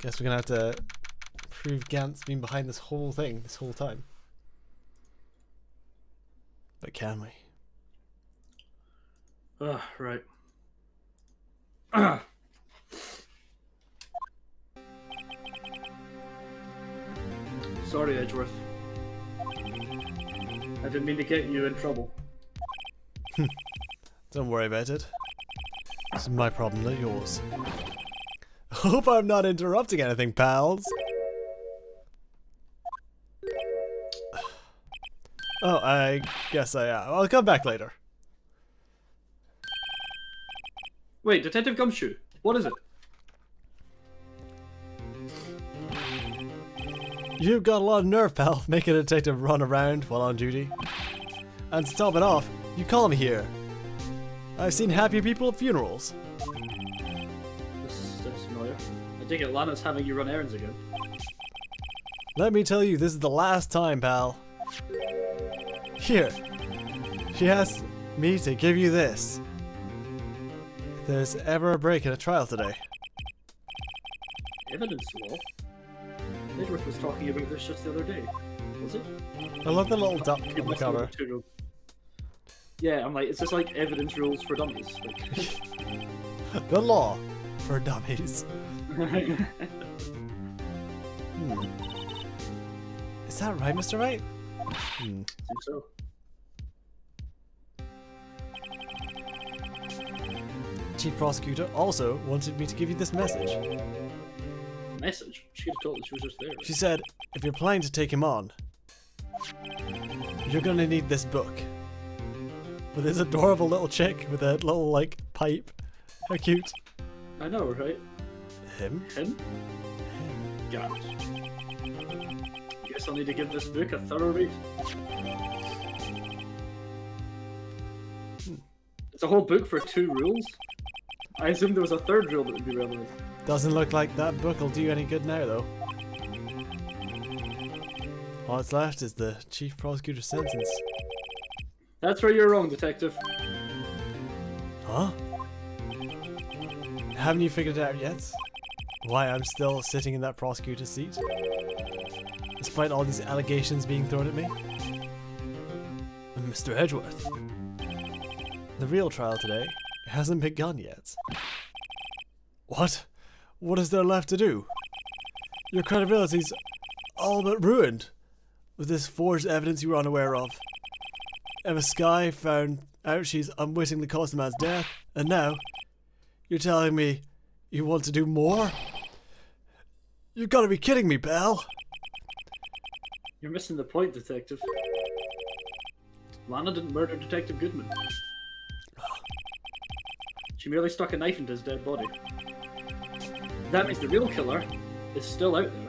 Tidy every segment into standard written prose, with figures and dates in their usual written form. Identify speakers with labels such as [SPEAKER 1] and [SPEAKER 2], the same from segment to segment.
[SPEAKER 1] Guess we're gonna have to prove Gant's been behind this whole thing this whole time. But can we?
[SPEAKER 2] Right. Sorry, Edgeworth. I didn't mean to get you in trouble.
[SPEAKER 1] Don't worry about it. This is my problem, not yours. Hope I'm not interrupting anything, pals. Oh, I guess I am. I'll come back later.
[SPEAKER 2] Wait, Detective Gumshoe, what is it?
[SPEAKER 1] You've got a lot of nerve, pal, making a detective run around while on duty. And to top it off, you call me here. I've seen happier people at funerals.
[SPEAKER 2] This sounds familiar. I take it Lana's having you run errands again.
[SPEAKER 1] Let me tell you, this is the last time, pal. Here. She asked me to give you this. If there's ever a break in a trial today.
[SPEAKER 2] Evidence wall? Edgeworth was talking about this just the other day. Was it?
[SPEAKER 1] I love the little duck on the cover.
[SPEAKER 2] Yeah, I'm like, it's just like evidence rules for dummies. Like...
[SPEAKER 1] The law for dummies. Is that right, Mr. Wright?
[SPEAKER 2] I think so.
[SPEAKER 1] Chief Prosecutor also wanted me to give you this message.
[SPEAKER 2] Message? She could have told us she was just there. Right?
[SPEAKER 1] She said, if you're planning to take him on, you're gonna need this book. With this adorable little chick with a little, like, pipe. How cute.
[SPEAKER 2] I know, right?
[SPEAKER 1] Him?
[SPEAKER 2] Him? God. Guess I'll need to give this book a thorough read. It's a whole book for 2 rules? I assumed there was a 3rd rule that would be relevant.
[SPEAKER 1] Doesn't look like that book will do you any good now, though. All that's left is the Chief Prosecutor's sentence.
[SPEAKER 2] That's where you're wrong, Detective.
[SPEAKER 1] Huh? Haven't you figured it out yet? Why I'm still sitting in that prosecutor's seat? Despite all these allegations being thrown at me? Mr. Edgeworth. The real trial today hasn't begun yet. What? What is there left to do? Your credibility's all but ruined with this forged evidence you were unaware of. Emma Skye found out she's unwittingly caused the man's death, and now you're telling me you want to do more? You've got to be kidding me, pal.
[SPEAKER 2] You're missing the point, Detective. Lana didn't murder Detective Goodman. She merely stuck a knife into his dead body. That means the real killer is still out there.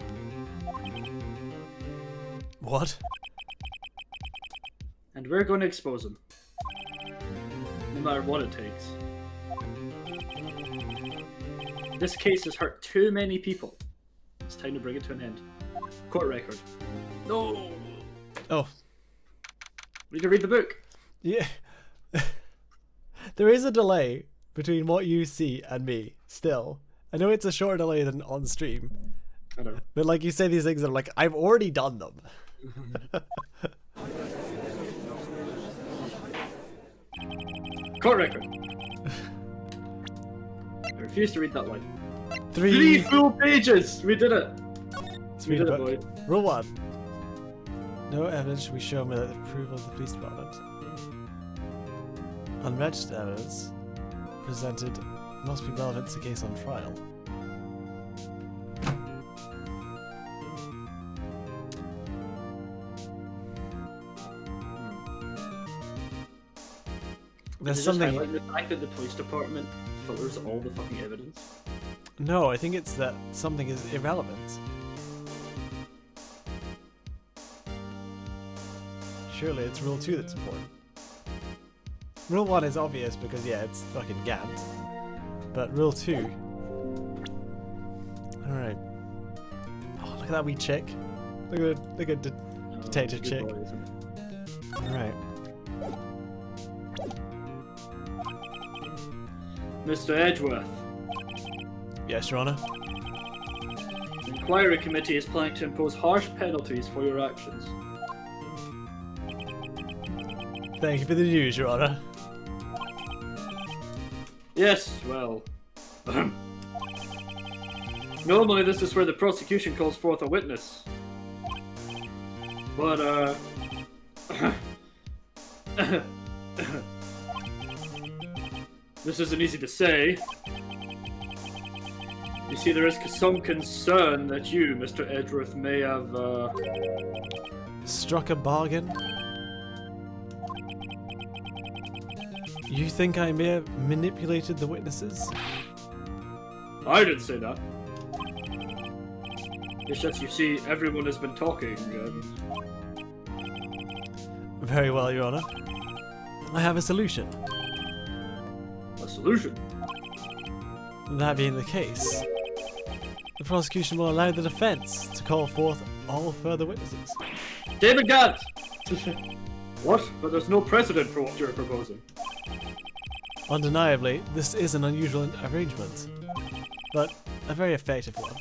[SPEAKER 1] What?
[SPEAKER 2] And we're going to expose him. No matter what it takes. This case has hurt too many people. It's time to bring it to an end. Court record. No!
[SPEAKER 1] Oh.
[SPEAKER 2] We need to read the book.
[SPEAKER 1] Yeah. There is a delay between what you see and me, still. I know it's a shorter delay than on stream.
[SPEAKER 2] I know.
[SPEAKER 1] But like you say these things, I'm like, I've already done them.
[SPEAKER 2] Court record. I refuse to read that line.
[SPEAKER 1] 3
[SPEAKER 2] full pages! We did it!
[SPEAKER 1] Let's
[SPEAKER 2] We
[SPEAKER 1] read
[SPEAKER 2] did
[SPEAKER 1] the
[SPEAKER 2] it,
[SPEAKER 1] book.
[SPEAKER 2] boy.
[SPEAKER 1] Rule 1. No evidence should be shown without the approval of the police department. Unregistered evidence presented must be relevant to the case on trial. There's
[SPEAKER 2] Is it just
[SPEAKER 1] something.
[SPEAKER 2] highlighting the fact that the police department filters all the fucking evidence?
[SPEAKER 1] No, I think it's that something is irrelevant. Surely it's rule 2 that's important. Rule 1 is obvious because, yeah, it's fucking Gant. But rule 2... Alright. Oh, look at that wee chick. Look at Detective
[SPEAKER 2] it's a good
[SPEAKER 1] Chick.
[SPEAKER 2] boy, isn't it?
[SPEAKER 1] Alright.
[SPEAKER 2] Mr. Edgeworth.
[SPEAKER 1] Yes, Your Honour.
[SPEAKER 2] Inquiry committee is planning to impose harsh penalties for your actions.
[SPEAKER 1] Thank you for the news, Your Honor.
[SPEAKER 2] Yes, well... Normally this is where the prosecution calls forth a witness. But, this isn't easy to say. You see, there is some concern that you, Mr. Edgeworth, may have,
[SPEAKER 1] Struck a bargain? You think I may have manipulated the witnesses?
[SPEAKER 2] I didn't say that. It's just, you see, everyone has been talking, and...
[SPEAKER 1] Very well, Your Honor. I have a solution.
[SPEAKER 2] A solution?
[SPEAKER 1] That being the case, the prosecution will allow the defense to call forth all further witnesses.
[SPEAKER 2] David Gant! What? But there's no precedent for what you're proposing.
[SPEAKER 1] Undeniably, this is an unusual arrangement, but a very effective one.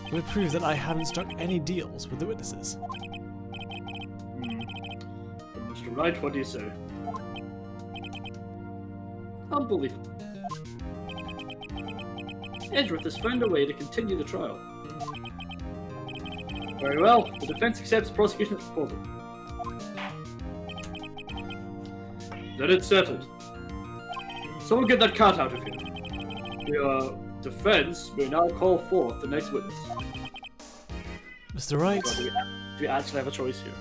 [SPEAKER 1] It would prove that I haven't struck any deals with the witnesses.
[SPEAKER 2] Mr. Wright, what do you say? Unbelievable. Edgeworth has found a way to continue the trial. Very well, the defense accepts the prosecution's proposal. Then it's settled. Someone get that cat out of here. The defense may now call forth the next witness.
[SPEAKER 1] Mr. Wright,
[SPEAKER 2] Do we actually have a choice here?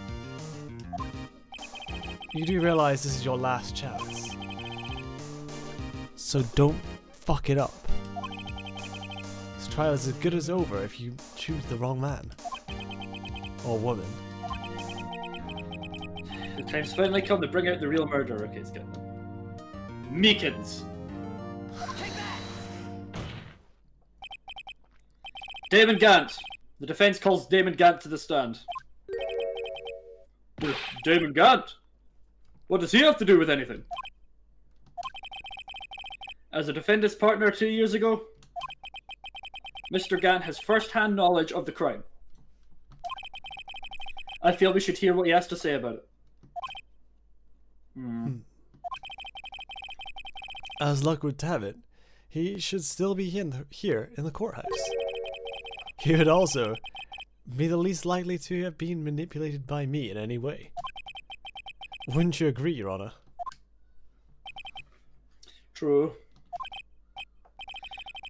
[SPEAKER 1] you do realize this is your last chance. So don't fuck it up. This trial is as good as over if you choose the wrong man. Or woman.
[SPEAKER 2] The time's finally come to bring out the real murderer. Okay, let's get them. Meekins. Damon Gant. The defense calls Damon Gant to the stand. Damon Gant? What does he have to do with anything? As a defendant's partner 2 years ago, Mr. Gant has first-hand knowledge of the crime. I feel we should hear what he has to say about it.
[SPEAKER 1] As luck would have it, he should still be here in the courthouse. He would also be the least likely to have been manipulated by me in any way. Wouldn't you agree, Your Honor?
[SPEAKER 2] True.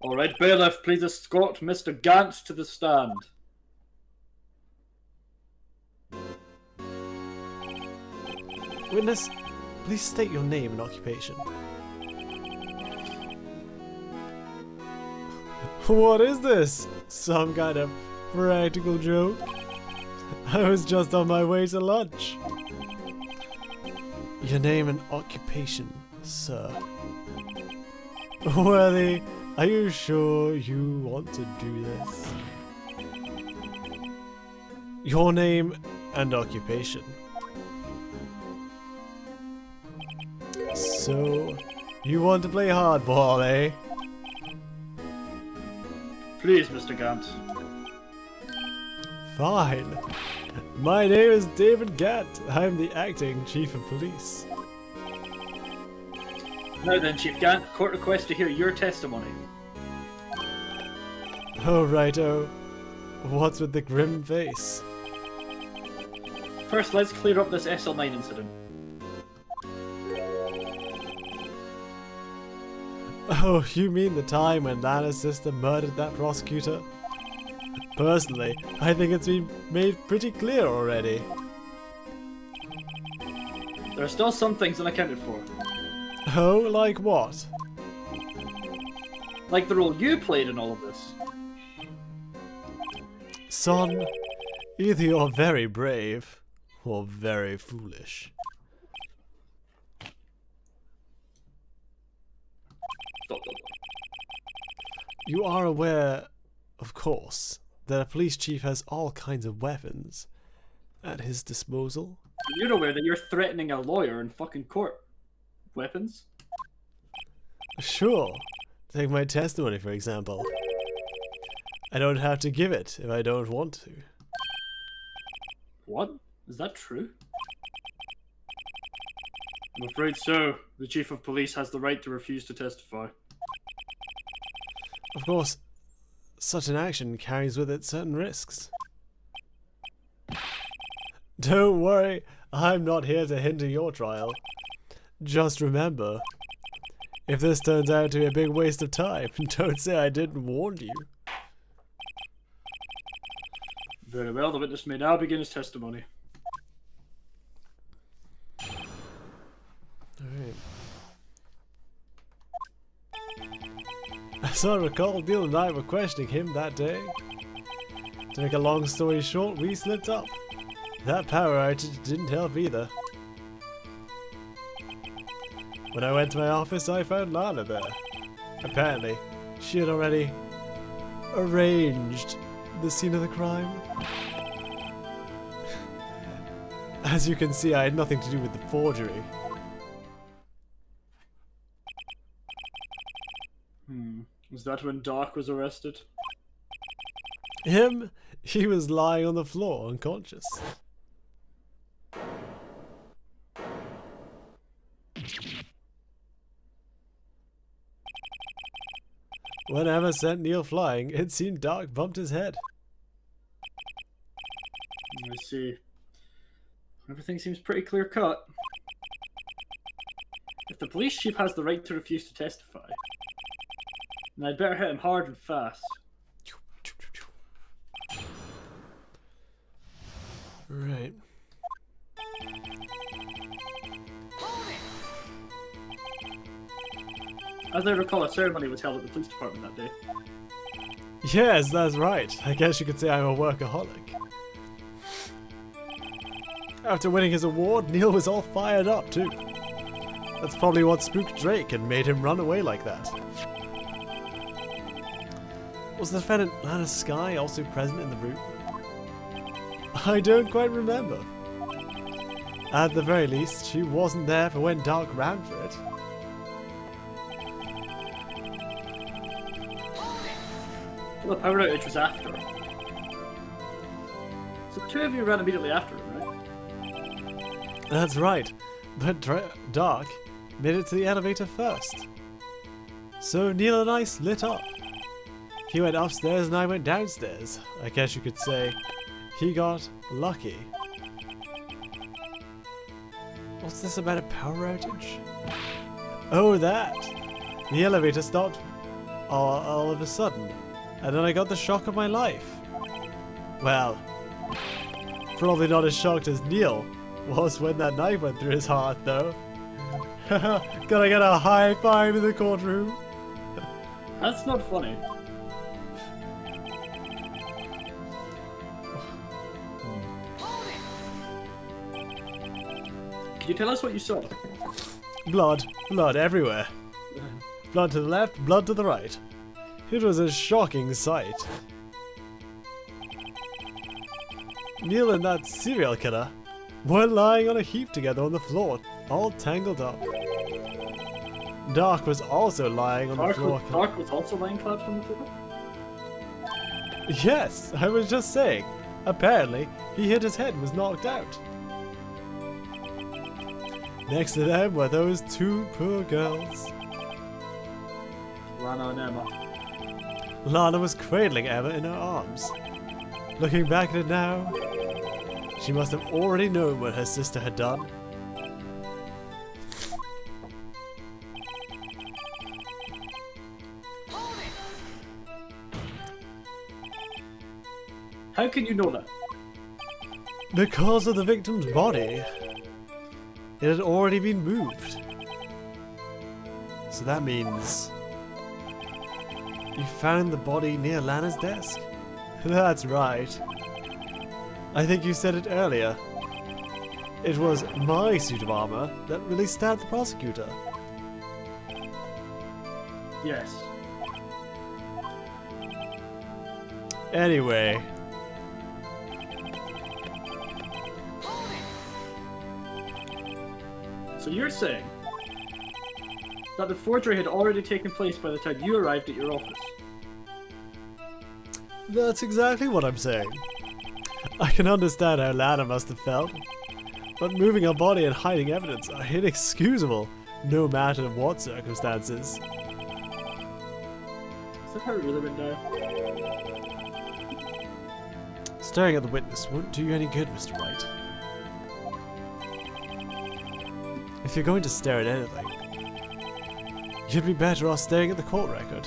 [SPEAKER 2] Alright, bailiff, please escort Mr. Gant to the stand.
[SPEAKER 1] Witness, please state your name and occupation. What is this? Some kind of practical joke? I was just on my way to lunch. Your name and occupation, sir. Worthy, are you sure you want to do this? Your name and occupation. So, you want to play hardball, eh?
[SPEAKER 2] Please, Mr. Gant.
[SPEAKER 1] Fine. My name is David Gant. I'm the acting chief of police.
[SPEAKER 2] Now then, Chief Gant, court requests to hear your testimony.
[SPEAKER 1] Oh, righto. What's with the grim face?
[SPEAKER 2] First, let's clear up this SL9 incident.
[SPEAKER 1] Oh, you mean the time when Lana's sister murdered that prosecutor? Personally, I think it's been made pretty clear already.
[SPEAKER 2] There are still some things unaccounted for.
[SPEAKER 1] Oh, like what?
[SPEAKER 2] Like the role you played in all of this.
[SPEAKER 1] Son, either you're very brave, or very foolish. You are aware, of course, that a police chief has all kinds of weapons at his disposal.
[SPEAKER 2] You're aware that you're threatening a lawyer in fucking court. Weapons?
[SPEAKER 1] Sure. Take my testimony, for example. I don't have to give it if I don't want to.
[SPEAKER 2] What? Is that true? I'm afraid so. The chief of police has the right to refuse to testify.
[SPEAKER 1] Of course, such an action carries with it certain risks. Don't worry, I'm not here to hinder your trial. Just remember, if this turns out to be a big waste of time, don't say I didn't warn you.
[SPEAKER 2] Very well, the witness may now begin his testimony.
[SPEAKER 1] Alright. As I recall, Neil and I were questioning him that day. To make a long story short, we slipped up. That power outage didn't help either. When I went to my office, I found Lana there. Apparently, she had already arranged the scene of the crime. As you can see, I had nothing to do with the forgery.
[SPEAKER 2] Was that when Doc was arrested?
[SPEAKER 1] Him? He was lying on the floor, unconscious. When Emma sent Neil flying, it seemed Doc bumped his head.
[SPEAKER 2] I see. Everything seems pretty clear cut. If the police chief has the right to refuse to testify, then I'd better hit him hard and fast.
[SPEAKER 1] Right.
[SPEAKER 2] As I recall, a ceremony was held at the police department that day.
[SPEAKER 1] Yes, that's right. I guess you could say I'm a workaholic. After winning his award, Neil was all fired up too. That's probably what spooked Drake and made him run away like that. Was the defendant Lana Skye also present in the room? I don't quite remember. At the very least, she wasn't there for when Doc ran for it.
[SPEAKER 2] Well, the power outage was after. So the two of you ran immediately after him, right?
[SPEAKER 1] That's right, but Doc made it to the elevator first. So Neil and I split up. He went upstairs and I went downstairs. I guess you could say he got lucky. What's this about a power outage? Oh, that! The elevator stopped all of a sudden, and then I got the shock of my life. Well, probably not as shocked as Neil was when that knife went through his heart, though. Gotta get a high five in the courtroom.
[SPEAKER 2] That's not funny. Can you tell us what you saw?
[SPEAKER 1] Blood. Blood everywhere. Blood to the left, blood to the right. It was a shocking sight. Neil and that serial killer were lying on a heap together on the floor, all tangled up. Doc was also lying on the floor.
[SPEAKER 2] Doc was also lying collapsed on the floor?
[SPEAKER 1] Yes, I was just saying. Apparently, he hit his head and was knocked out. Next to them were those two poor girls.
[SPEAKER 2] Lana and Emma.
[SPEAKER 1] Lana was cradling Emma in her arms. Looking back at it now, she must have already known what her sister had done.
[SPEAKER 2] How can you know that?
[SPEAKER 1] Because of the victim's body. It had already been moved. So that means you found the body near Lana's desk? That's right. I think you said it earlier. It was my suit of armor that really stabbed the prosecutor.
[SPEAKER 2] Yes.
[SPEAKER 1] Anyway.
[SPEAKER 2] So you're saying that the forgery had already taken place by the time you arrived at your office?
[SPEAKER 1] That's exactly what I'm saying. I can understand how Lana must have felt, but moving her body and hiding evidence are inexcusable, no matter what circumstances.
[SPEAKER 2] Is that how it really went down?
[SPEAKER 1] Staring at the witness won't do you any good, Mr. White. If you're going to stare at anything, you'd be better off staring at the court record.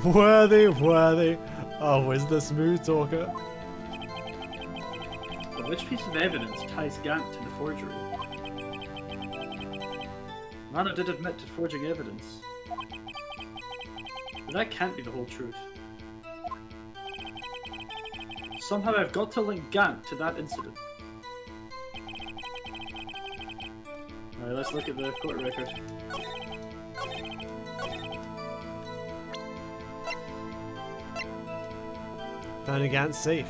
[SPEAKER 1] Worthy, always the smooth talker.
[SPEAKER 2] But which piece of evidence ties Gant to the forgery? Lana did admit to forging evidence. But that can't be the whole truth. Somehow I've got to link Gant to that incident. Alright, let's look at the court record.
[SPEAKER 1] Found Gant's safe.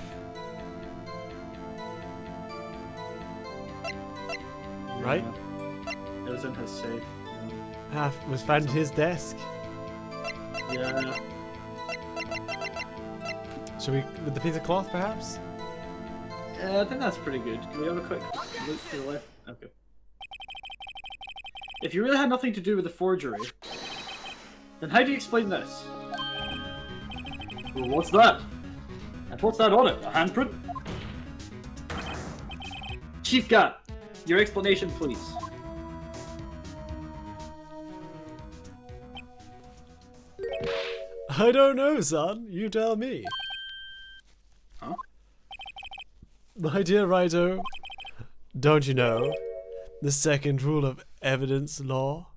[SPEAKER 1] Right?
[SPEAKER 2] Yeah. It was in his safe.
[SPEAKER 1] Was found at his desk.
[SPEAKER 2] Yeah.
[SPEAKER 1] Should we, with the piece of cloth perhaps?
[SPEAKER 2] Yeah, I think that's pretty good. Can we have a quick look to the left? Okay. If you really had nothing to do with the forgery, then how do you explain this? Well, what's that? And what's that on it? A handprint? Chief Gant, your explanation, please.
[SPEAKER 1] I don't know, son. You tell me.
[SPEAKER 2] Huh?
[SPEAKER 1] My dear Raito, don't you know the second rule of evidence law?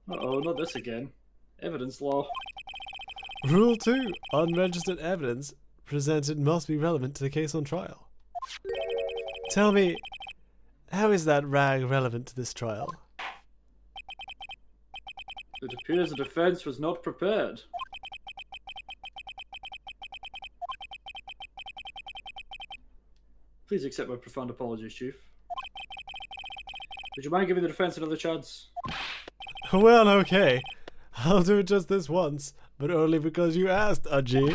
[SPEAKER 2] Uh-oh, not this again. Evidence law.
[SPEAKER 1] Rule 2. Unregistered evidence presented must be relevant to the case on trial. Tell me, how is that rag relevant to this trial?
[SPEAKER 2] It appears the defense was not prepared. Please accept my profound apologies, Chief. Would you mind giving the defense another chance?
[SPEAKER 1] Well, okay. I'll do it just this once, but only because you asked, Ajay.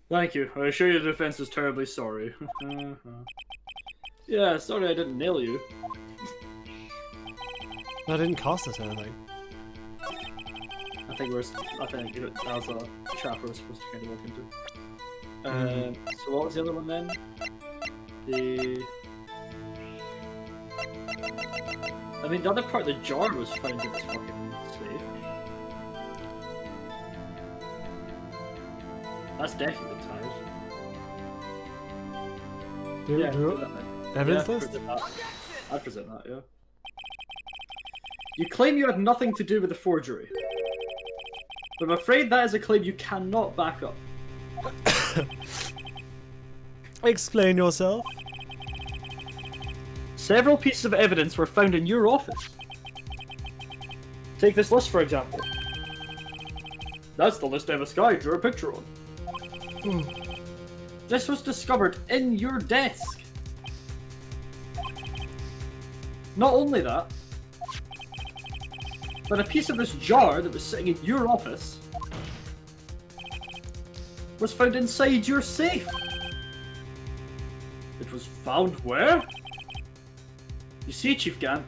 [SPEAKER 2] Thank you. I assure you the defense is terribly sorry. Yeah, sorry I didn't nail you.
[SPEAKER 1] That didn't cost us anything.
[SPEAKER 2] I think as a trap we're supposed to kind of look into. So what was the other one then? I mean, the other part of the jar was found in this fucking safe. That's definitely tied.
[SPEAKER 1] Evidence list?
[SPEAKER 2] I'd present that, yeah. You claim you had nothing to do with the forgery. But I'm afraid that is a claim you cannot back up.
[SPEAKER 1] Explain yourself.
[SPEAKER 2] Several pieces of evidence were found in your office. Take this list, for example. That's the list Emma Sky drew a picture on. This was discovered in your desk. Not only that, but a piece of this jar that was sitting in your office was found inside your safe. It was found where? You see, Chief Gant,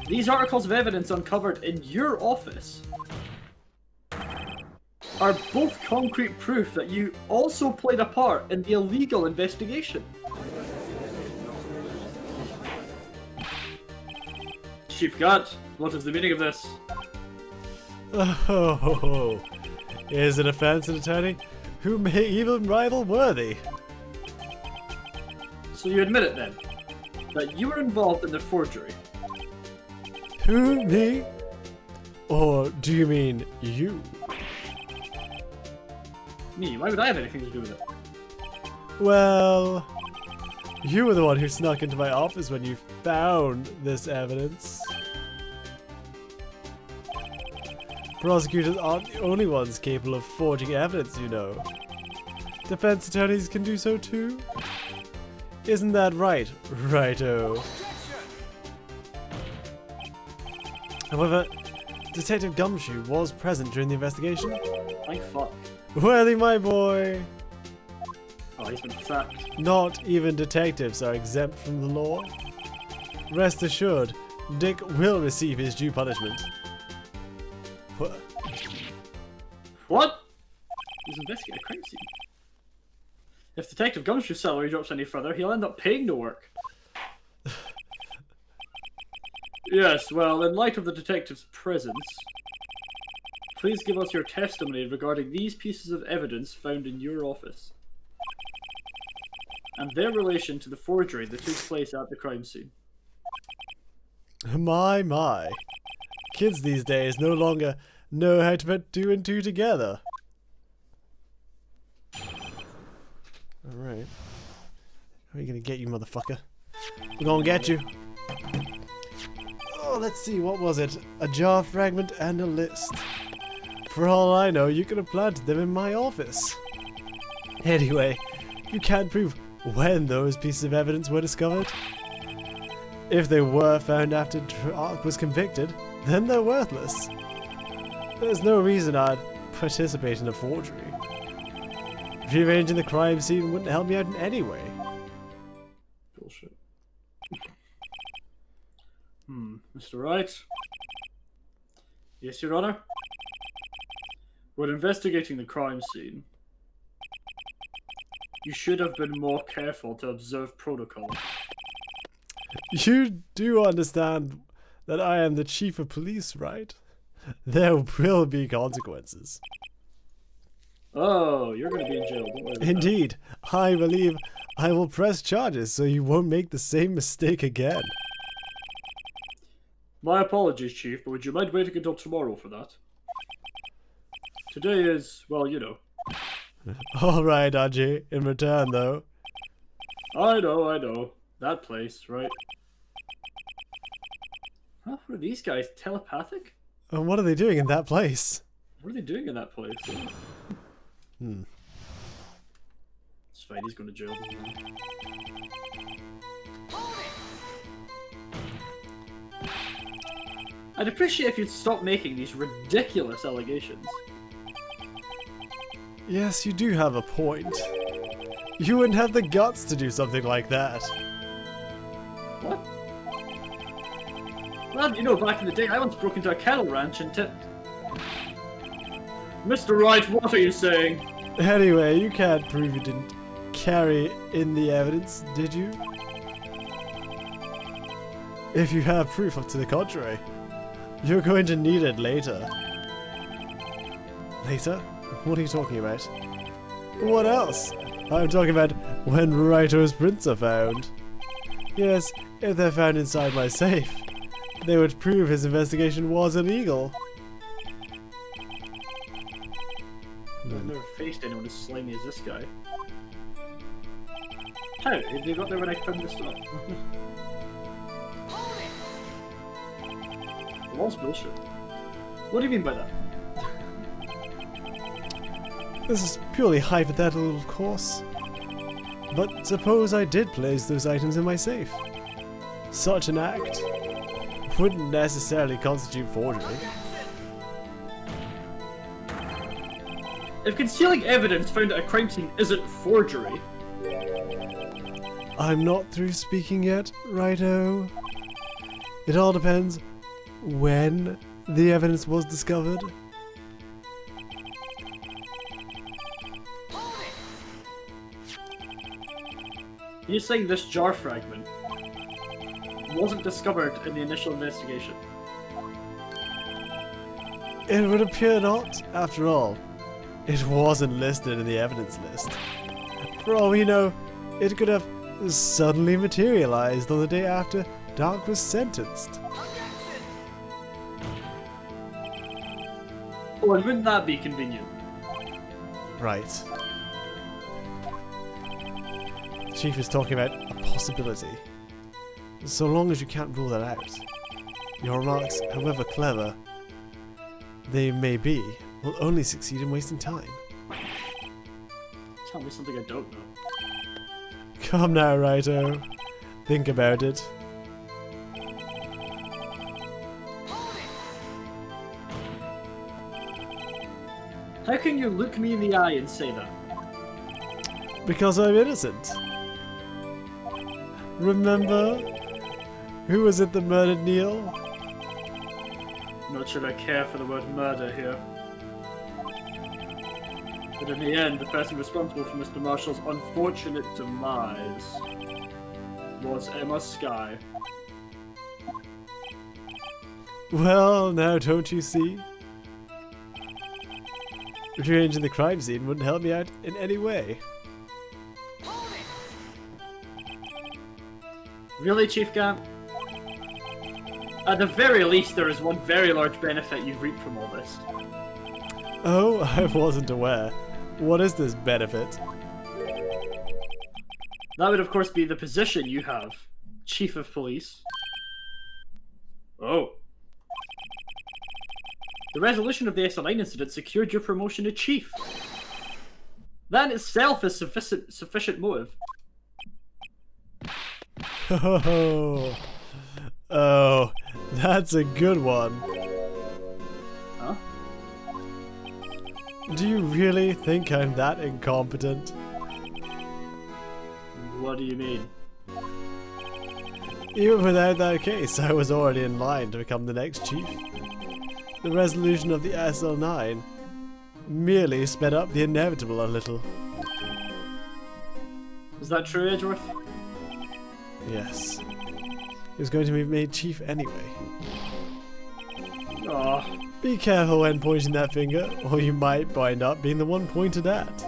[SPEAKER 2] these articles of evidence uncovered in your office are both concrete proof that you also played a part in the illegal investigation. Chief Gant, what is the meaning of this?
[SPEAKER 1] Oh, is it offense an attorney who may even rival Worthy?
[SPEAKER 2] So you admit it then, that you were involved in the forgery.
[SPEAKER 1] Who, me? Or do you mean you?
[SPEAKER 2] Me? Why would I have anything to do with it?
[SPEAKER 1] Well, you were the one who snuck into my office when you found this evidence. Prosecutors aren't the only ones capable of forging evidence, you know. Defense attorneys can do so too. Isn't that right, Righto? However, Detective Gumshoe was present during the investigation.
[SPEAKER 2] Thank fuck.
[SPEAKER 1] Worthy, my boy!
[SPEAKER 2] Oh, he's been sacked.
[SPEAKER 1] Not even detectives are exempt from the law. Rest assured, Dick will receive his due punishment.
[SPEAKER 2] What? He's investigating a crime scene. If Detective Gumshoe's salary drops any further, he'll end up paying to work. Yes, well, in light of the detective's presence, please give us your testimony regarding these pieces of evidence found in your office and their relation to the forgery that took place at the crime scene.
[SPEAKER 1] My. Kids these days no longer know how to put 2 and 2 together. Alright. How are you gonna get, you motherfucker? We're gonna get you. Oh, let's see, what was it? A jar fragment and a list. For all I know, you could have planted them in my office. Anyway, you can't prove when those pieces of evidence were discovered. If they were found after Dark was convicted, then they're worthless. There's no reason I'd participate in a forgery. Rearranging the crime scene wouldn't help me out in any way.
[SPEAKER 2] Bullshit. Mr. Wright? Yes, Your Honor? When investigating the crime scene, you should have been more careful to observe protocol.
[SPEAKER 1] You do understand that I am the chief of police, right? There will be consequences.
[SPEAKER 2] Oh, you're going to be in jail. Don't worry about
[SPEAKER 1] Indeed, I believe I will press charges so you won't make the same mistake again.
[SPEAKER 2] My apologies, Chief, but would you mind waiting until tomorrow for that? Today is, well, you know.
[SPEAKER 1] Alright, Ajay, in return though.
[SPEAKER 2] I know. That place, right? Huh? What are these guys? Telepathic?
[SPEAKER 1] And what are they doing in that place?
[SPEAKER 2] What are they doing in that place? It's fine, he's going to jail. I'd appreciate if you'd stop making these ridiculous allegations.
[SPEAKER 1] Yes, you do have a point. You wouldn't have the guts to do something like that.
[SPEAKER 2] What? Well, you know, back in the day, I once broke into a cattle ranch and Mr. Wright, what are you saying?
[SPEAKER 1] Anyway, you can't prove you didn't carry in the evidence, did you? If you have proof to the contrary, you're going to need it later. Later? What are you talking about? What else? I'm talking about when Raito's prints are found. Yes, if they're found inside my safe, they would prove his investigation was illegal.
[SPEAKER 2] I've never faced anyone as slimy as this guy. How? They got there when I found this stuff. The law's bullshit. What do you mean by that?
[SPEAKER 1] This is purely hypothetical, of course. But suppose I did place those items in my safe. Such an act wouldn't necessarily constitute forgery.
[SPEAKER 2] If concealing evidence found at a crime scene isn't forgery...
[SPEAKER 1] I'm not through speaking yet, righto? It all depends when the evidence was discovered.
[SPEAKER 2] You're saying this jar fragment wasn't discovered in the initial investigation?
[SPEAKER 1] It would appear not, after all. It wasn't listed in the evidence list. For all we know, it could have suddenly materialized on the day after Dark was sentenced.
[SPEAKER 2] Oh, and wouldn't that be convenient?
[SPEAKER 1] Right. Chief is talking about a possibility. So long as you can't rule that out. Your remarks, however clever they may be, will only succeed in wasting time.
[SPEAKER 2] Tell me something I don't know.
[SPEAKER 1] Come now, Raito. Think about it.
[SPEAKER 2] How can you look me in the eye and say that?
[SPEAKER 1] Because I'm innocent. Remember? Who was it that murdered Neil?
[SPEAKER 2] Not sure I care for the word murder here. But in the end, the person responsible for Mr. Marshall's unfortunate demise was Emma Skye.
[SPEAKER 1] Well, now don't you see? Rearranging the crime scene wouldn't help me out in any way.
[SPEAKER 2] Really, Chief Gant? At the very least, there is one very large benefit you've reaped from all this.
[SPEAKER 1] Oh, I wasn't aware. What is this benefit?
[SPEAKER 2] That would, of course, be the position you have. Chief of Police. Oh. The resolution of the SL9 incident secured your promotion to Chief. That in itself is sufficient motive.
[SPEAKER 1] Oh, that's a good one.
[SPEAKER 2] Huh?
[SPEAKER 1] Do you really think I'm that incompetent?
[SPEAKER 2] What do you mean?
[SPEAKER 1] Even without that case, I was already in line to become the next chief. The resolution of the SL9 merely sped up the inevitable a little.
[SPEAKER 2] Is that true, Edgeworth?
[SPEAKER 1] Yes. He was going to be made chief anyway.
[SPEAKER 2] Oh.
[SPEAKER 1] Be careful when pointing that finger, or you might wind up being the one pointed at.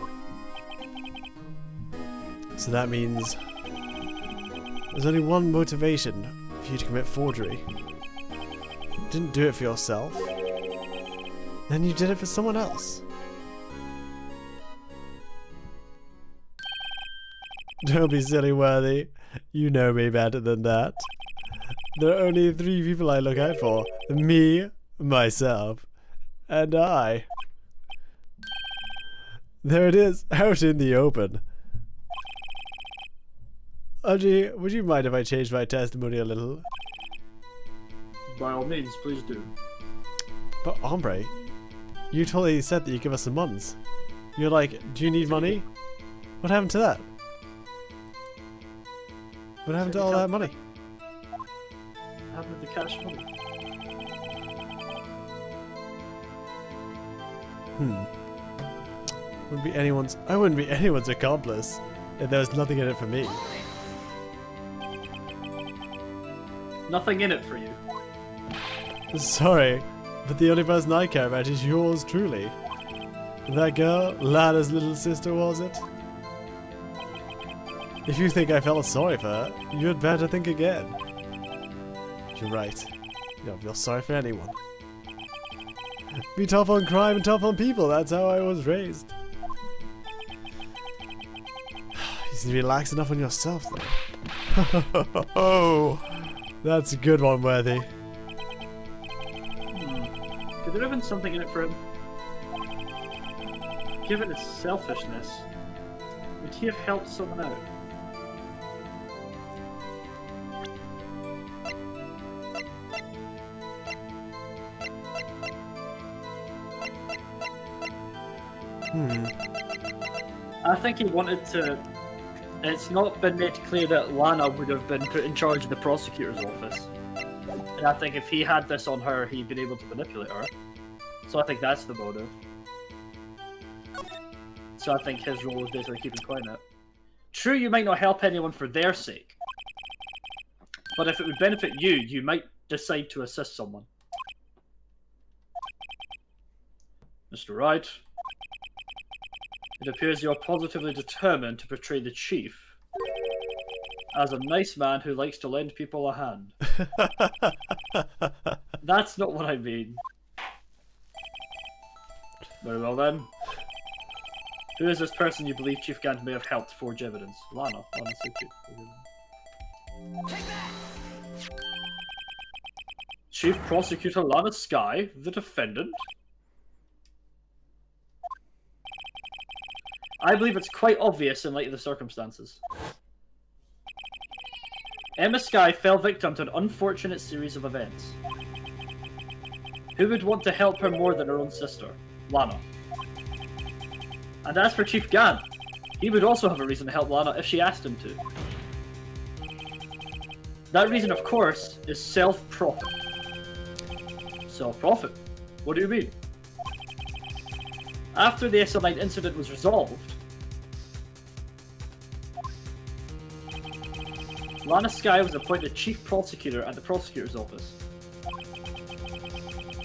[SPEAKER 1] So that means there's only one motivation for you to commit forgery. You didn't do it for yourself, then you did it for someone else. Don't be silly, Worthy. You know me better than that. There are only 3 people I look out for. Me, myself, and I. There it is, out in the open. Audrey, would you mind if I changed my testimony a little?
[SPEAKER 2] By all means, please do.
[SPEAKER 1] But Ombre, you totally said that you'd give us some funds. You're like, do you need money? What happened to that? What happened to all that money?
[SPEAKER 2] What happened to the cash money?
[SPEAKER 1] I wouldn't be anyone's accomplice if there was nothing in it for me.
[SPEAKER 2] Nothing in it for you.
[SPEAKER 1] Sorry, but the only person I care about is yours truly. That girl, Lana's little sister, was it? If you think I felt sorry for her, you'd better think again. You're right. You don't feel sorry for anyone. Be tough on crime and tough on people, that's how I was raised. You seem to be lax enough on yourself, though. Oh, that's a good one, Worthy.
[SPEAKER 2] Could there have been something in it for him? Given his selfishness, would he have helped someone out? I think he wanted to... It's not been made clear that Lana would have been put in charge of the prosecutor's office. And I think if he had this on her, he'd been able to manipulate her. So I think that's the motive. So I think his role is basically keeping quiet. True, you might not help anyone for their sake. But if it would benefit you, you might decide to assist someone. Mr. Wright, it appears you're positively determined to portray the chief as a nice man who likes to lend people a hand. That's not what I mean. Very well then. Who is this person you believe Chief Gant may have helped forge evidence? Lana. Lana Sleuthy. Chief Prosecutor Lana Skye, the defendant? I believe it's quite obvious in light of the circumstances. Emma Skye fell victim to an unfortunate series of events. Who would want to help her more than her own sister? Lana. And as for Chief Gant, he would also have a reason to help Lana if she asked him to. That reason, of course, is self-profit. Self-profit? What do you mean? After the SL9 incident was resolved, Lana Skye was appointed Chief Prosecutor at the Prosecutor's Office.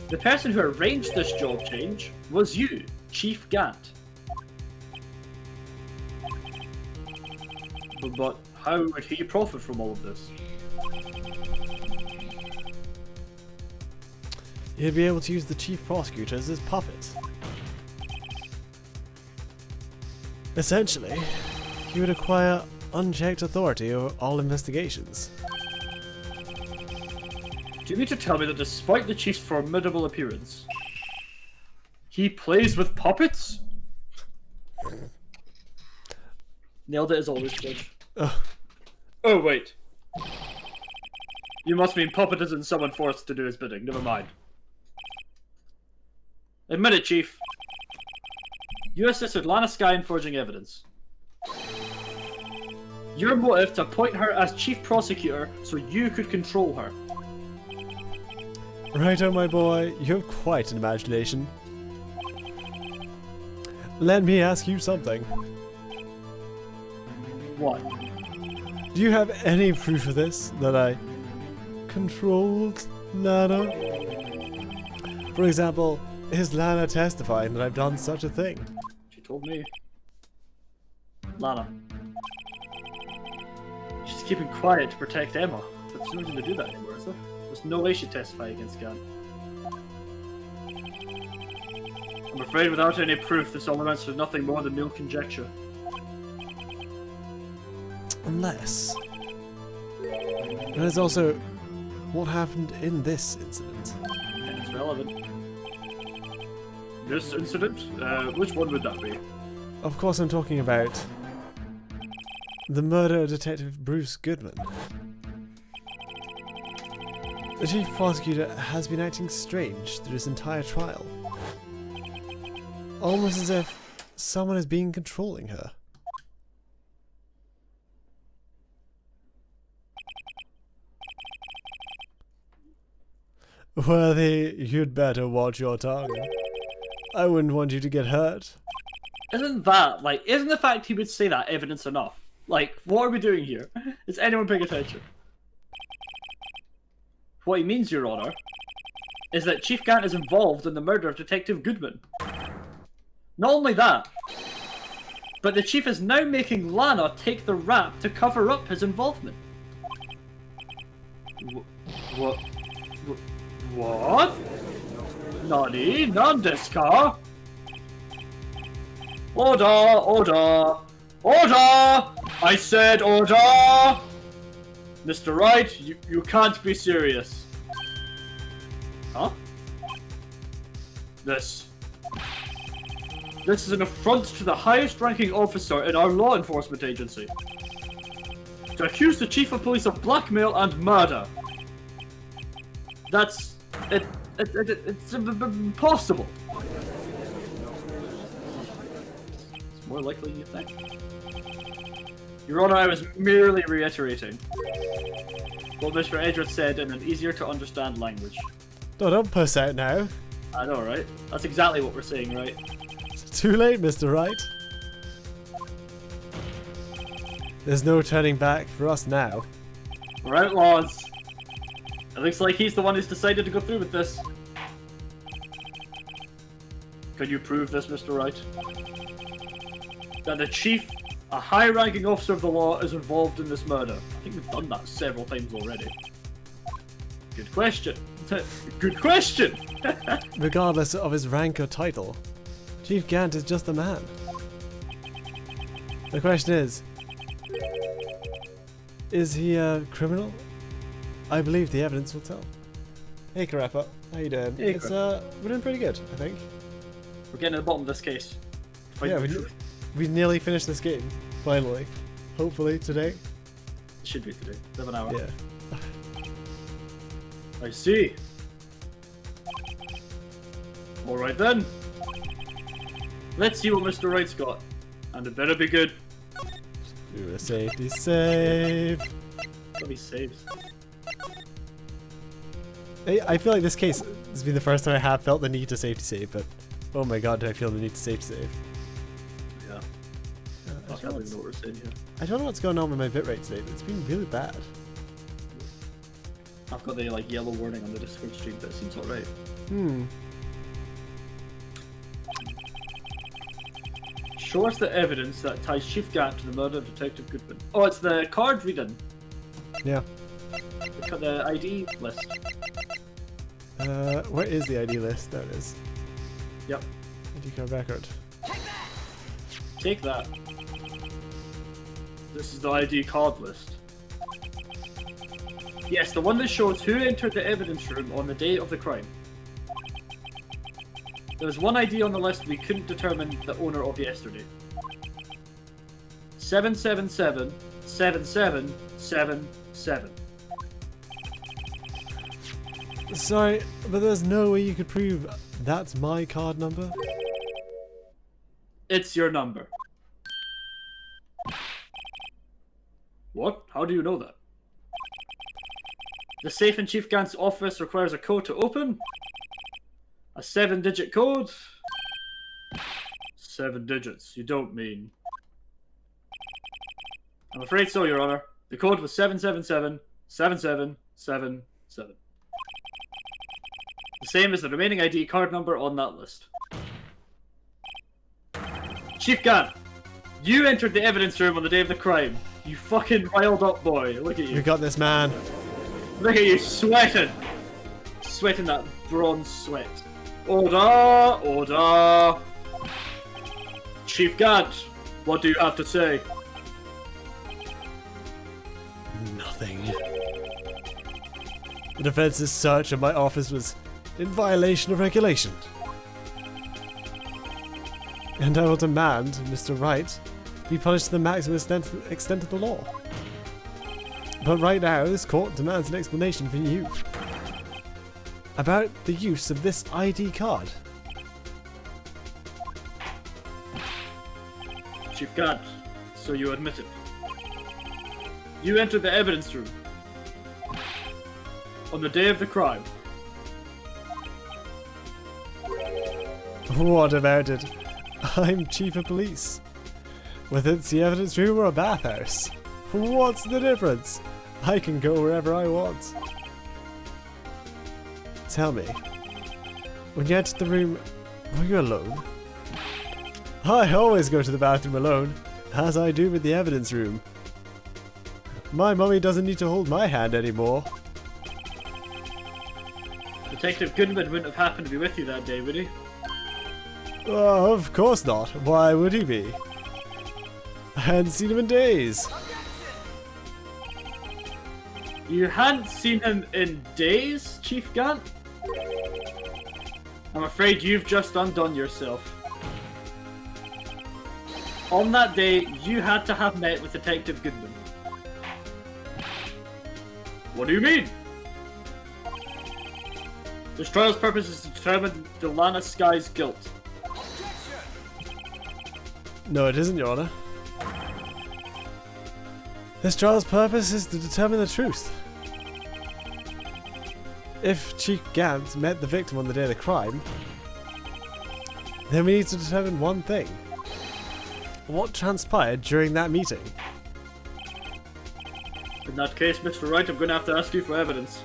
[SPEAKER 2] The person who arranged this job change was you, Chief Gant. But how would he profit from all of this?
[SPEAKER 1] He'd be able to use the Chief Prosecutor as his puppet. Essentially, he would acquire unchecked authority over all investigations.
[SPEAKER 2] Do you mean to tell me that despite the Chief's formidable appearance, he plays with puppets? Nailed it as always, Judge. Oh, wait. You must mean puppet isn't someone forced to do his bidding. Never mind. Admit it, Chief. You assisted Lana Skye in forging evidence. Your motive to appoint her as Chief Prosecutor so you could control her.
[SPEAKER 1] Righto, my boy, you have quite an imagination. Let me ask you something.
[SPEAKER 2] What?
[SPEAKER 1] Do you have any proof of this, that I controlled Lana? For example, is Lana testifying that I've done such a thing?
[SPEAKER 2] She told me. Lana. She's keeping quiet to protect Emma, but there's no reason to do that anymore, is there? There's no way she'd testify against Gant. I'm afraid without any proof, this all amounts to nothing more than mere conjecture.
[SPEAKER 1] Unless... There's also what happened in this incident.
[SPEAKER 2] And it's relevant. This incident? Which one would that be?
[SPEAKER 1] Of course I'm talking about the murder of Detective Bruce Goodman. The Chief Prosecutor has been acting strange through this entire trial. Almost as if someone is being controlling her. Worthy, you'd better watch your tongue. I wouldn't want you to get hurt.
[SPEAKER 2] Isn't the fact he would say that evidence enough? Like, what are we doing here? Is anyone paying attention? What he means, Your Honor, is that Chief Gant is involved in the murder of Detective Goodman. Not only that, but the Chief is now making Lana take the rap to cover up his involvement. What? What? Nani? Nan desu ka? Order! Order! Order! I said order! Mr. Wright, you can't be serious. Huh? This is an affront to the highest ranking officer in our law enforcement agency. To accuse the Chief of Police of blackmail and murder. That's... It's impossible. It's more likely you think. Your Honor, I was merely reiterating what Mr. Edgeworth said in an easier to understand language.
[SPEAKER 1] Don't puss out now.
[SPEAKER 2] I know, right? That's exactly what we're saying, right?
[SPEAKER 1] It's too late, Mr. Wright. There's no turning back for us now.
[SPEAKER 2] We're outlaws. It looks like he's the one who's decided to go through with this. Can you prove this, Mr. Wright? That the Chief, a high-ranking officer of the law, is involved in this murder? I think we've done that several times already. Good question. Good question!
[SPEAKER 1] Regardless of his rank or title, Chief Gant is just a man. The question is he a criminal? I believe the evidence will tell. Hey Karappa, how you doing?
[SPEAKER 2] Hey,
[SPEAKER 1] We're doing pretty good, I think.
[SPEAKER 2] We're getting to the bottom of this case.
[SPEAKER 1] Yeah, we nearly finished this game, finally. Hopefully today.
[SPEAKER 2] It should be today. 7 hours.
[SPEAKER 1] Yeah.
[SPEAKER 2] I see. Alright then. Let's see what Mr. Wright's got. And it better be good.
[SPEAKER 1] Do a safety save.
[SPEAKER 2] Let me saves.
[SPEAKER 1] I feel like this case has been the first time I have felt the need to safety save, but oh my god, do I feel the need to safety save.
[SPEAKER 2] Yeah.
[SPEAKER 1] I
[SPEAKER 2] I don't even know what we're saying here.
[SPEAKER 1] I don't know what's going on with my bitrate today, but it's been really bad.
[SPEAKER 2] I've got the like yellow warning on the Discord stream, but it seems alright. Show us the evidence that ties Chief Gant to the murder of Detective Goodman. Oh, it's the card reading.
[SPEAKER 1] Yeah.
[SPEAKER 2] The ID list.
[SPEAKER 1] Where is the ID list? There it is.
[SPEAKER 2] Yep.
[SPEAKER 1] ID card record.
[SPEAKER 2] Take that. This is the ID card list. Yes, the one that shows who entered the evidence room on the day of the crime. There was one ID on the list we couldn't determine the owner of yesterday. 777 7777.
[SPEAKER 1] Sorry, but there's no way you could prove that's my card number?
[SPEAKER 2] It's your number. What? How do you know that? The safe in Chief Gant's office requires a code to open. A 7-digit code. 7 digits. You don't mean... I'm afraid so, Your Honor. The code was 777 7777. The same as the remaining ID card number on that list. Chief Gant, you entered the evidence room on the day of the crime. You fucking riled up boy. Look at you.
[SPEAKER 1] We got this, man.
[SPEAKER 2] Look at you sweating. Sweating that bronze sweat. Order! Order! Chief Gant, what do you have to say?
[SPEAKER 1] Nothing. The defense's search of my office was in violation of regulation. And I will demand Mr. Wright be punished to the maximum extent of the law. But right now, this court demands an explanation from you about the use of this ID card.
[SPEAKER 2] Chief Gant, so you admit it. You entered the evidence room on the day of the crime.
[SPEAKER 1] What about it? I'm chief of police. Whether it's the evidence room or a bathhouse, what's the difference? I can go wherever I want. Tell me, when you entered the room, were you alone? I always go to the bathroom alone, as I do with the evidence room. My mummy doesn't need to hold my hand anymore.
[SPEAKER 2] Detective Goodman wouldn't have happened to be with you that day, would he?
[SPEAKER 1] Oh, of course not. Why would he be? I hadn't seen him in days.
[SPEAKER 2] You hadn't seen him in days, Chief Gant? I'm afraid you've just undone yourself. On that day, you had to have met with Detective Goodman. What do you mean? This trial's purpose is to determine Delana Sky's guilt.
[SPEAKER 1] No, it isn't, Your Honor. This trial's purpose is to determine the truth. If Chief Gant met the victim on the day of the crime, then we need to determine one thing. What transpired during that meeting?
[SPEAKER 2] In that case, Mr. Wright, I'm going to have to ask you for evidence.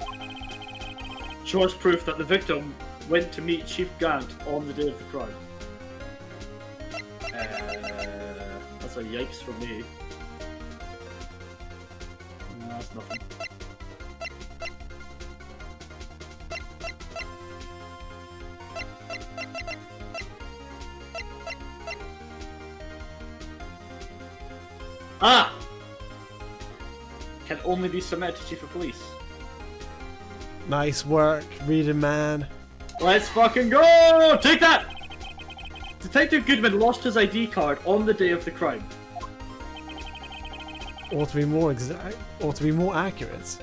[SPEAKER 2] Show us proof that the victim went to meet Chief Gant on the day of the crime. That's a yikes for me. No, that's nothing. Ah! Can only be submitted to Chief of Police.
[SPEAKER 1] Nice work, reading man.
[SPEAKER 2] Let's fucking go! Take that! Detective Goodman lost his ID card on the day of the crime.
[SPEAKER 1] Or to be more exact, or to be more accurate,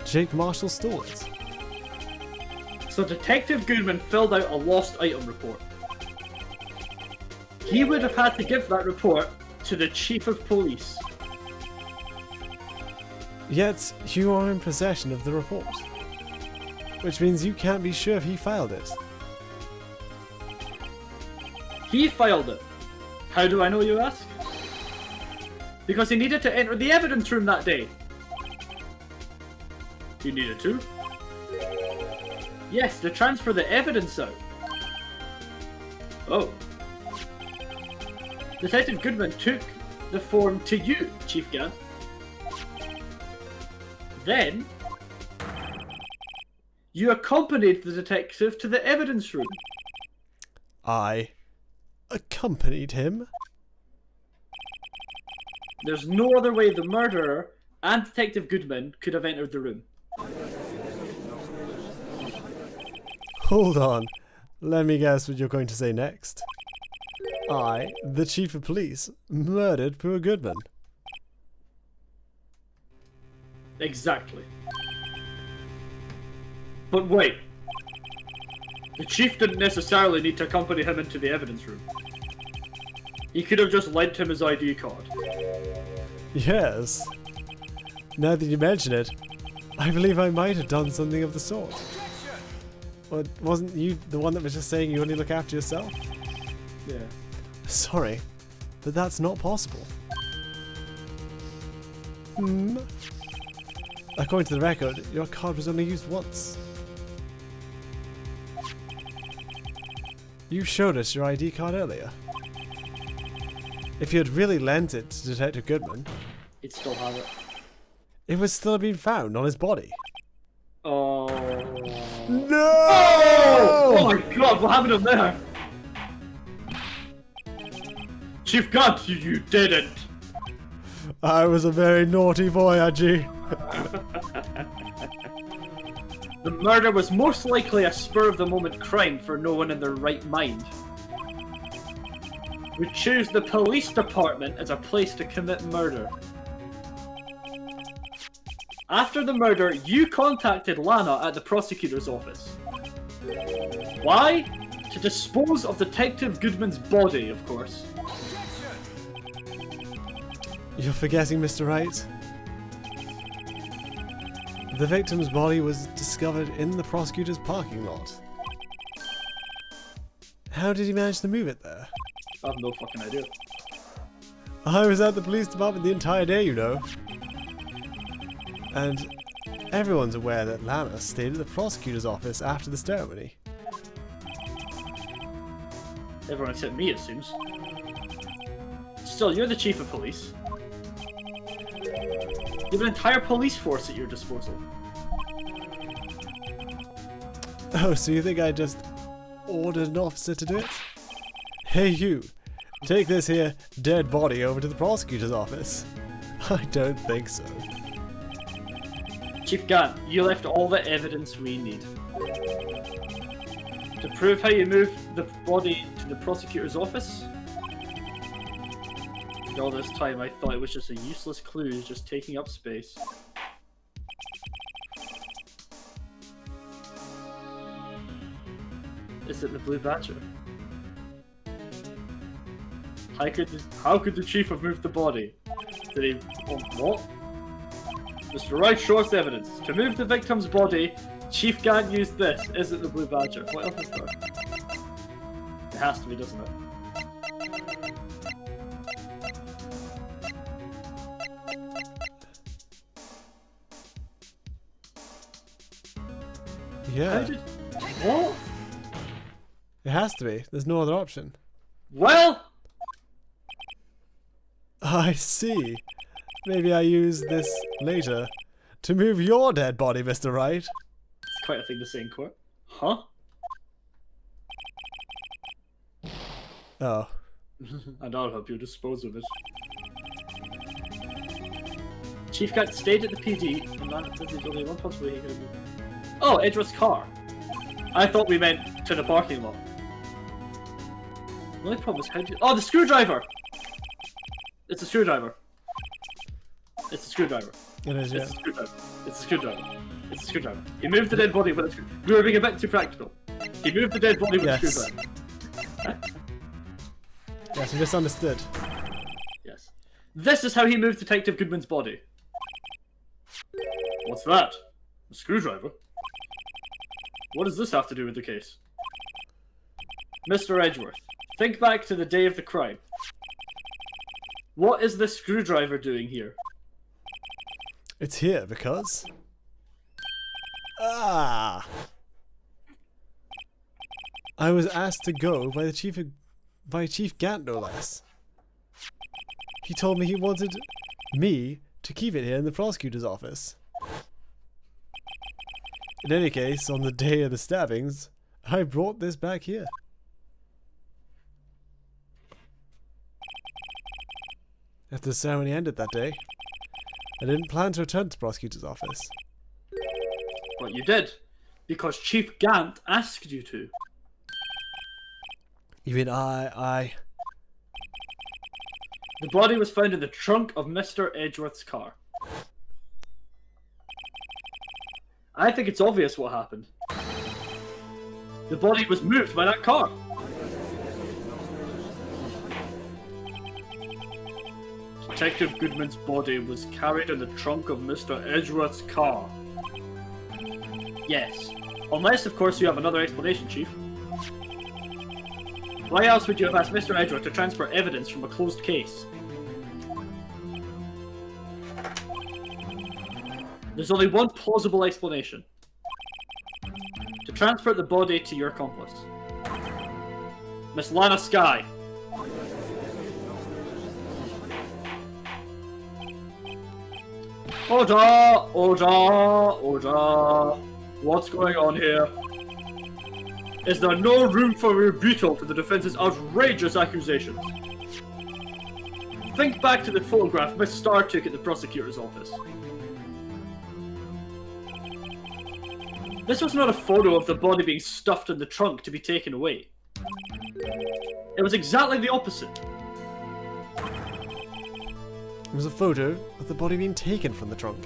[SPEAKER 1] Jake Marshall stole it.
[SPEAKER 2] So Detective Goodman filled out a lost item report. he would have had to give that report to the chief of police.
[SPEAKER 1] Yet, you are in possession of the report. Which means you can't be sure if he filed it.
[SPEAKER 2] He filed it. How do I know, you ask? Because he needed to enter the evidence room that day. He needed to? Yes, to transfer the evidence out. Oh. Detective Goodman took the form to you, Chief Gunn. Then, you accompanied the detective to the evidence room.
[SPEAKER 1] I accompanied him?
[SPEAKER 2] There's no other way the murderer and Detective Goodman could have entered the room.
[SPEAKER 1] Hold on. Let me guess what you're going to say next. I, the chief of police, murdered poor Goodman.
[SPEAKER 2] Exactly. But wait. The chief didn't necessarily need to accompany him into the evidence room. He could have just lent him his ID card.
[SPEAKER 1] Yes. Now that you mention it, I believe I might have done something of the sort. But wasn't you the one that was just saying you only look after yourself?
[SPEAKER 2] Yeah.
[SPEAKER 1] Sorry, but that's not possible. According to the record, your card was only used once. You showed us your ID card earlier. If you had really lent it to Detective Goodman,
[SPEAKER 2] He'd still have it.
[SPEAKER 1] it would still have been found on his body.
[SPEAKER 2] Oh.
[SPEAKER 1] No!
[SPEAKER 2] Oh my god, what happened up there? Chief Gunn, you didn't.
[SPEAKER 1] I was a very naughty boy, Ajay.
[SPEAKER 2] The murder was most likely a spur-of-the-moment crime for no one in their right mind would choose the police department as a place to commit murder. After the murder, you contacted Lana at the prosecutor's office. Why? To dispose of Detective Goodman's body, of course.
[SPEAKER 1] You're forgetting, Mr. Wright. The victim's body was discovered in the prosecutor's parking lot. How did he manage to move it there?
[SPEAKER 2] I have no fucking idea.
[SPEAKER 1] I was at the police department the entire day, you know. And everyone's aware that Lana stayed at the prosecutor's office after the ceremony.
[SPEAKER 2] Everyone except me, it seems. Still, you're the chief of police. You have an entire police force at your disposal.
[SPEAKER 1] Oh, so you think I just ordered an officer to do it? Hey you, take this here dead body over to the prosecutor's office. I don't think so.
[SPEAKER 2] Chief Gunn, you left all the evidence we need. To prove how you moved the body to the prosecutor's office? All this time I thought it was just a useless clue, just taking up space. Is it the Blue Badger? How could the chief have moved the body? Did he... Oh, what? Mr. Wright, show us evidence. To move the victim's body, Chief Gunn used this. Is it the Blue Badger? What else is there? It has to be, doesn't it?
[SPEAKER 1] Yeah.
[SPEAKER 2] How did... What?
[SPEAKER 1] It has to be. There's no other option.
[SPEAKER 2] Well...
[SPEAKER 1] I see. Maybe I use this later to move your dead body, Mr. Wright.
[SPEAKER 2] It's quite a thing to say in court. Huh?
[SPEAKER 1] Oh.
[SPEAKER 2] And I'll help you dispose of it. Chief Gunn stayed at the PD, and that there's only one possible way he could have moved. Oh, Edward's car. I thought we meant to the parking lot. The only problem is how do you... Oh, the screwdriver! It's a screwdriver. It's a screwdriver.
[SPEAKER 1] It is, yeah.
[SPEAKER 2] It's a screwdriver. It's a screwdriver. It's a screwdriver. He moved the dead body with a screwdriver. We were being a bit too practical. He moved the dead body with a
[SPEAKER 1] Yes.
[SPEAKER 2] screwdriver.
[SPEAKER 1] Yes, misunderstood.
[SPEAKER 2] Yes. This is how he moved Detective Goodman's body. What's that? A screwdriver? What does this have to do with the case? Mr. Edgeworth, think back to the day of the crime. What is this screwdriver doing here?
[SPEAKER 1] It's here because... Ah! I was asked to go by Chief Gant, no less. He told me he wanted me to keep it here in the prosecutor's office. In any case, on the day of the stabbings, I brought this back here. After the ceremony ended that day, I didn't plan to return to the prosecutor's office.
[SPEAKER 2] But you did, because Chief Gant asked you to.
[SPEAKER 1] You mean I...
[SPEAKER 2] The body was found in the trunk of Mr. Edgeworth's car. I think it's obvious what happened. The body was moved by that car. Detective Goodman's body was carried in the trunk of Mr. Edgeworth's car. Yes. Unless, of course, you have another explanation, Chief. Why else would you have asked Mr. Edgeworth to transport evidence from a closed case? There's only one plausible explanation. To transport the body to your accomplice. Miss Lana Skye. Order! What's going on here? Is there no room for rebuttal to the defense's outrageous accusations? Think back to the photograph Miss Starr took at the prosecutor's office. This was not a photo of the body being stuffed in the trunk to be taken away. It was exactly the opposite.
[SPEAKER 1] It was a photo of the body being taken from the trunk.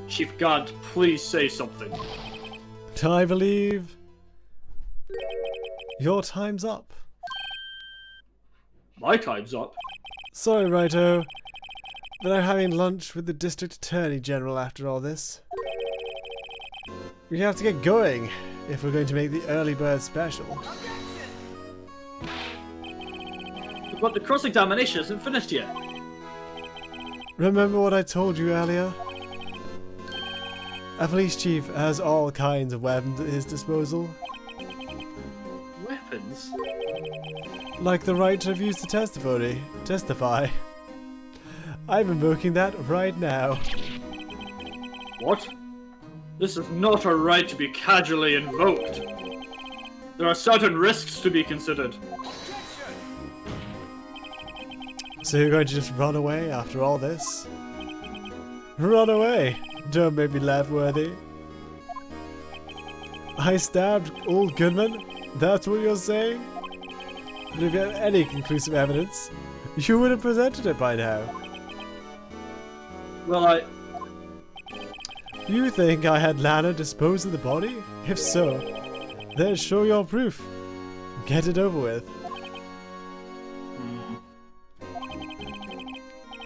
[SPEAKER 2] Chief Gant, please say something.
[SPEAKER 1] I believe... your time's up.
[SPEAKER 2] My time's up.
[SPEAKER 1] Sorry, Righto, but I'm having lunch with the District Attorney General after all this. We have to get going if we're going to make the early bird special.
[SPEAKER 2] But the cross-examination isn't finished yet.
[SPEAKER 1] Remember what I told you earlier? A police chief has all kinds of weapons at his disposal.
[SPEAKER 2] Weapons?
[SPEAKER 1] Like the right to refuse to testify. I'm invoking that right now.
[SPEAKER 2] What? This is not a right to be casually invoked. There are certain risks to be considered.
[SPEAKER 1] So you're going to just run away after all this? Run away! Don't make me laugh, Worthy. I stabbed old Goodman? That's what you're saying? But if you had any conclusive evidence, you would have presented it by now.
[SPEAKER 2] Well,
[SPEAKER 1] You think I had Lana dispose of the body? If so, then show your proof. Get it over with.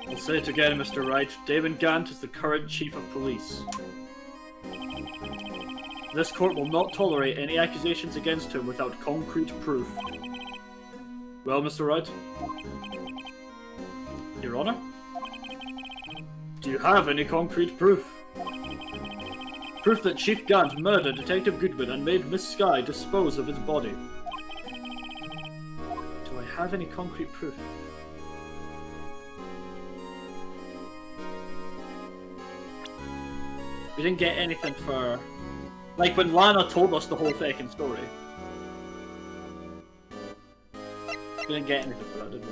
[SPEAKER 2] I'll say it again, Mr. Wright. Damon Gant is the current Chief of Police. This court will not tolerate any accusations against him without concrete proof. Well, Mr. Wright? Your Honor? Do you have any concrete proof? Proof that Chief Gant murdered Detective Goodman and made Miss Skye dispose of his body. Do I have any concrete proof? We didn't get anything for... like when Lana told us the whole fucking story. We didn't get anything for that, did we?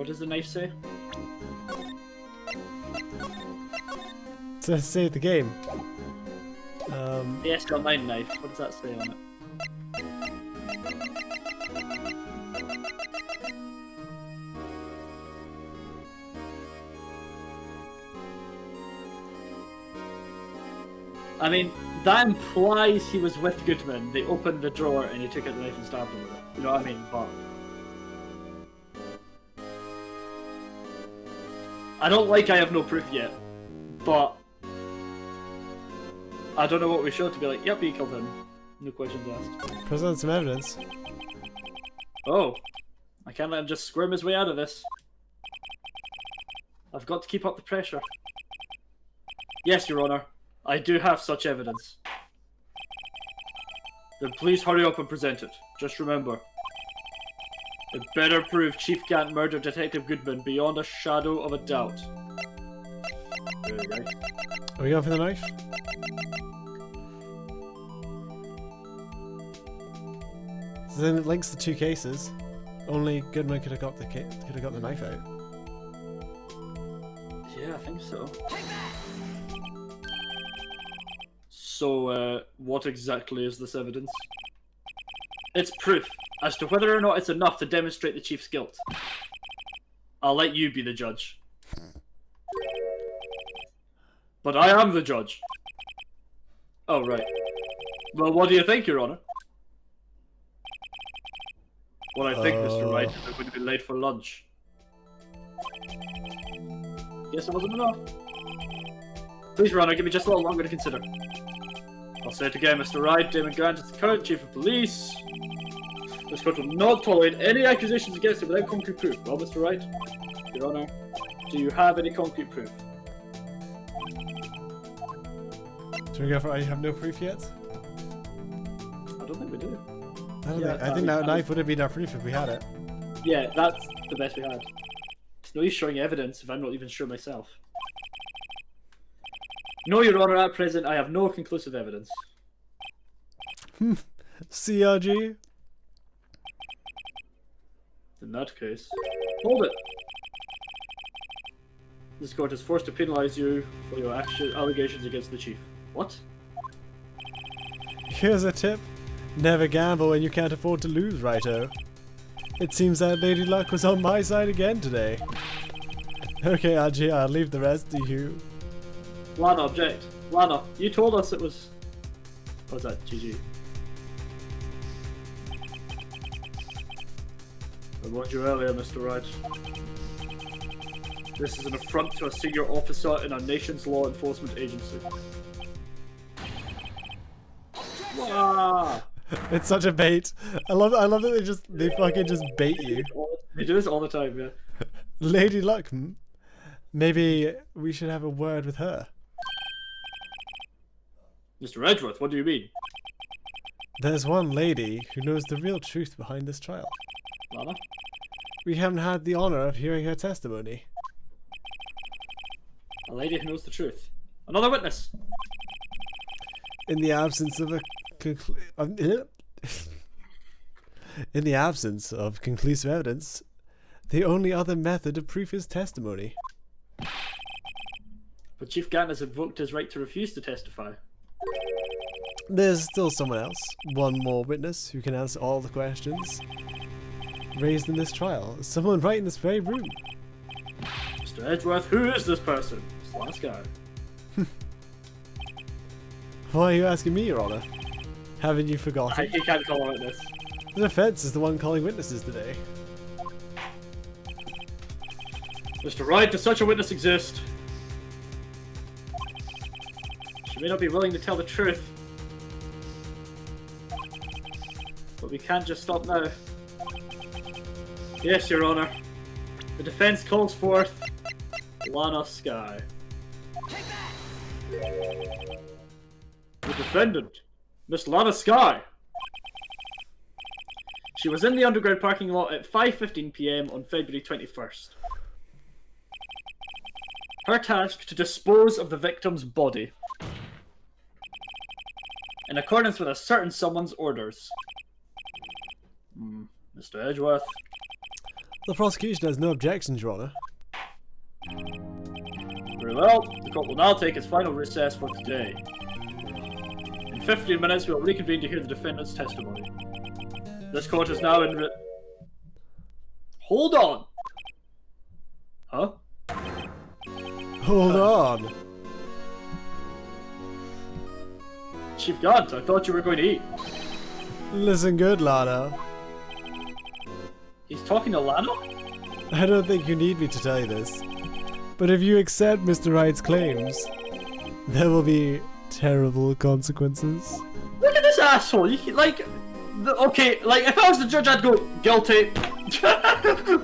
[SPEAKER 2] What does the knife say?
[SPEAKER 1] To save the game.
[SPEAKER 2] The SL9 knife, what does that say on it? I mean, that implies he was with Goodman. They opened the drawer and he took out the knife and stabbed him with it. You know what I mean? But I don't like I have no proof yet, but I don't know what we showed to be like, yep, he killed him. No questions asked.
[SPEAKER 1] Present some evidence.
[SPEAKER 2] Oh, I can't let him just squirm his way out of this. I've got to keep up the pressure. Yes, Your Honor, I do have such evidence. Then please hurry up and present it. Just remember, it better prove Chief Gant murdered Detective Goodman beyond a shadow of a doubt. There we go.
[SPEAKER 1] Are we going for the knife? So then it links the two cases. Only Goodman could have got the knife out.
[SPEAKER 2] Yeah, I think so. So, what exactly is this evidence? It's proof as to whether or not it's enough to demonstrate the Chief's guilt. I'll let you be the judge. But I am the judge. Oh, right. Well, what do you think, Your Honor? Well, I think, Mr. Wright, that we're going to be late for lunch. Guess it wasn't enough. Please, Your Honor, give me just a little longer to consider. I'll say it again, Mr. Wright. Damon Grant is the current Chief of Police. This court will not tolerate any accusations against him without concrete proof. Well, Mr. Wright, Your Honor, do you have any concrete proof?
[SPEAKER 1] Should we go for I have no proof yet?
[SPEAKER 2] I don't think we do.
[SPEAKER 1] I think that knife would have been our proof if we had it.
[SPEAKER 2] Yeah, that's the best we had. It's no use showing evidence if I'm not even sure myself. No, Your Honor, at present I have no conclusive evidence.
[SPEAKER 1] CRG?
[SPEAKER 2] In that case, hold it. This court is forced to penalise you for your allegations against the Chief. What?
[SPEAKER 1] Here's a tip. Never gamble when you can't afford to lose, righto. It seems that Lady Luck was on my side again today. Okay, RG, I'll leave the rest to you.
[SPEAKER 2] Lana, object. Lana, you told us it was... What was that? GG. I warned you earlier, Mr. Wright. This is an affront to a senior officer in our nation's law enforcement agency. Wow.
[SPEAKER 1] It's such a bait. I love that they fucking just bait you.
[SPEAKER 2] They do this all the time, yeah.
[SPEAKER 1] Lady Luck, maybe we should have a word with her.
[SPEAKER 2] Mr. Edgeworth, what do you mean?
[SPEAKER 1] There's one lady who knows the real truth behind this trial.
[SPEAKER 2] Lana?
[SPEAKER 1] We haven't had the honor of hearing her testimony.
[SPEAKER 2] A lady who knows the truth. Another witness!
[SPEAKER 1] In the absence of in the absence of conclusive evidence, the only other method of proof is testimony.
[SPEAKER 2] But Chief Gant has invoked his right to refuse to testify.
[SPEAKER 1] There's still someone else, one more witness who can answer all the questions raised in this trial. Someone right in this very room.
[SPEAKER 2] Mr. Edgeworth, who is this person? This last guy.
[SPEAKER 1] Why are you asking me, Your Honor? Haven't you forgotten?
[SPEAKER 2] He can't call a witness.
[SPEAKER 1] The defense is the one calling witnesses today.
[SPEAKER 2] Mr. Wright, does such a witness exist? She may not be willing to tell the truth. But we can't just stop now. Yes, Your Honor. The defense calls forth Lana Skye. The defendant, Miss Lana Skye. She was in the underground parking lot at 5:15 PM on February 21st. Her task to dispose of the victim's body, in accordance with a certain someone's orders. Mr. Edgeworth.
[SPEAKER 1] The prosecution has no objections, Your Honor.
[SPEAKER 2] Very well, the court will now take its final recess for today. In In 15 minutes, we will reconvene to hear the defendant's testimony. This court is now in. Hold on! Huh?
[SPEAKER 1] Hold on.
[SPEAKER 2] Chief Gant, I thought you were going to eat.
[SPEAKER 1] Listen good, Lana.
[SPEAKER 2] He's talking to Lana?
[SPEAKER 1] I don't think you need me to tell you this. But if you accept Mr. Wright's claims, there will be terrible consequences.
[SPEAKER 2] Look at this asshole! Okay, like, if I was the judge, I'd go, guilty.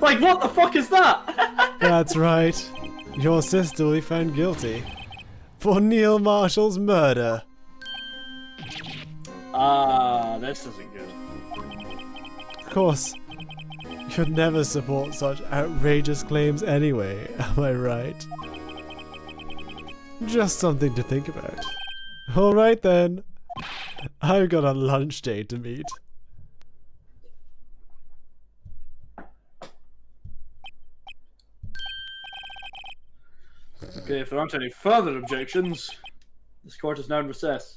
[SPEAKER 2] Like, what the fuck is that?
[SPEAKER 1] That's right. Your sister will be found guilty for Neil Marshall's murder.
[SPEAKER 2] This isn't good.
[SPEAKER 1] Of course, you'd never support such outrageous claims anyway, am I right? Just something to think about. Alright then. I've got a lunch date to meet.
[SPEAKER 2] Okay, if there aren't any further objections, this court is now in recess.